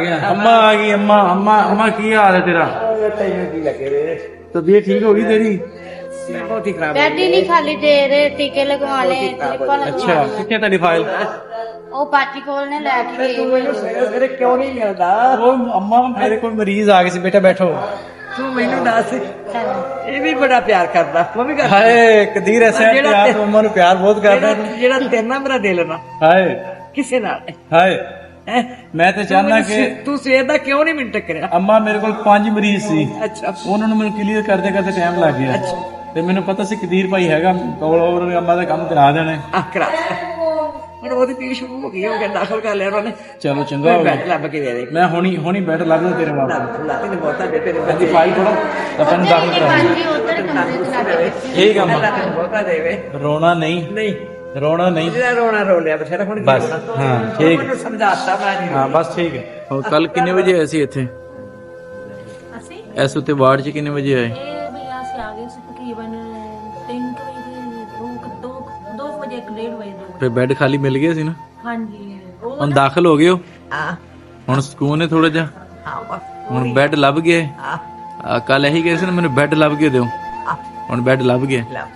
गया। अम्मा आ गई। अम्मा अम्मा अम्मा की हाल है तेरा? तबीयत ठीक होगी तेरी? बहुत ही खराब बेड ही नहीं खाली दे रहे, टीके लगवा ले, ड्रिपां अच्छा लगवा ले। कितने तेरी फाइल? ਉਹ ਪਾਚੀ ਕੋਲ ਨੇ ਲੈ ਕੇ ਗਏ ਸਵੇਰੇ ਕਿਉਂ ਨਹੀਂ ਮਿਲਦਾ वो अम्मा मेरे को मरीज आ गए सी, बेटा बैठो। ਤੂੰ ਮੈਨੂੰ ਦੱਸ ਇਹ ਵੀ ਬੜਾ ਪਿਆਰ ਕਰਦਾ ਮੰਮੀ ਕਰ हाय कदीर ऐसे है कि आप अम्मा नु प्यार बहुत करता है। ਜਿਹੜਾ ਤੇਰੇ ਨਾਲ ਮੇਰਾ ਦਿਲ ਨਾ हाय ਕਿਸੇ ਨਾਲ हाय ਹੈ मैं तो चाहना कि ਤੂੰ ਸਵੇਰ ਦਾ ਕਿਉਂ ਨਹੀਂ ਮੈਨੂੰ ਟੱਕਰਿਆ अम्मा मेरे को 5 ਮਰੀਜ਼ ਸੀ, ਅੱਛਾ ਉਹਨਾਂ ਨੂੰ ਮੈਨੂੰ ਕਲੀਅਰ ਕਰਦੇ ਕਰਦੇ ਟਾਈਮ ਲੱਗ ਗਿਆ ਤੇ ਮੈਨੂੰ ਪਤਾ ਸੀ ਕਦੀਰ ਭਾਈ ਹੈਗਾ ਕੋਲ, ਉਹਨੇ ਅੰਮਾ ਦਾ ਕੰਮ ਕਰਾ ਦੇਣਾ। ਆ ਕਰਾ ਮੈਨੂੰ ਉਹਦੀ ਪੀੜ ਸ਼ੁਰੂ ਹੋ ਗਈ ਹੋ ਗਿਆ ਦਾਖਲ ਕਰ ਲਿਆ ਉਹਨੇ ਚਲੋ ਚੰਗਾ ਹੋ ਬੈਠ ਗਿਆ, ਲੱਭ ਕੇ ਦੇ ਦੇ ਮੈਂ ਹੁਣੀ ਬੈਠ ਲੱਗ ਤੇਰੇ ਵਾਸਤੇ। ਲਾਤੀ ਨੇ ਬਹੁਤਾ ਬੇਟੇ ਨੇ ਇਹਦੀ ਫਾਈਲ ਥੋੜਾ ਆਪਾਂ ਨੂੰ ਦਾਖਲ ਕਰਾ ਹਾਂਜੀ ਉਧਰ ਕਮਰੇ ਚ ਲੱਗ ਗਏ। ਠੀਕ ਆ ਅੰਮਾ, ਬਹੁਤਾ ਦੇਵੇ ਰੋਣਾ ਨਹੀਂ ਨਹੀਂ ਰੋਣਾ ਨਹੀਂ ਜਿਹੜਾ ਰੋਣਾ ਰੋ ਲਿਆ ਬਥੇਰਾ ਹੁਣ ਬਸ ਹਾਂ ਠੀਕ ਮੈਨੂੰ ਸਮਝਾਤਾ ਮੈਂ ਨਹੀਂ ਹਾਂ ਬਸ ਠੀਕ ਹੈ। ਹੋਰ ਕੱਲ ਕਿੰਨੇ ਵਜੇ ਆਏ ਸੀ ਇੱਥੇ ਅਸੀਂ ਇਸ ਉੱਤੇ ਵਾਰਡ 'ਚ ਕਿੰਨੇ ਵਜੇ ਆਏ? ਇਹ ਵੀ ਅਸੀਂ ਆ ਗਏ ਸੀ ਤਕਰੀਬਨ 3 ਵਜੇ 2 ਵਜੇ 1:30 ਵਜੇ ਦੋ ਫਿਰ ਬੈੱਡ ਖਾਲੀ ਮਿਲ ਗਿਆ ਸੀ ਨਾ, ਹਾਂਜੀ ਉਹ ਹੁਣ ਦਾਖਲ ਹੋ ਗਏ ਹੋ, ਹਾਂ ਹੁਣ ਸਕੂਨ ਹੈ ਥੋੜਾ ਜਿਹਾ, ਹਾਂ ਬਸ ਹੁਣ ਬੈੱਡ ਲੱਭ ਗਏ। ਹਾਂ ਕੱਲ ਇਹੀ ਕਹੇ ਸੀ ਨਾ ਮੈਨੂੰ ਬੈੱਡ ਲੱਭ ਕੇ ਦਿਓ, ਹੁਣ ਬੈੱਡ ਲੱਭ ਗਏ। ਲੱਭ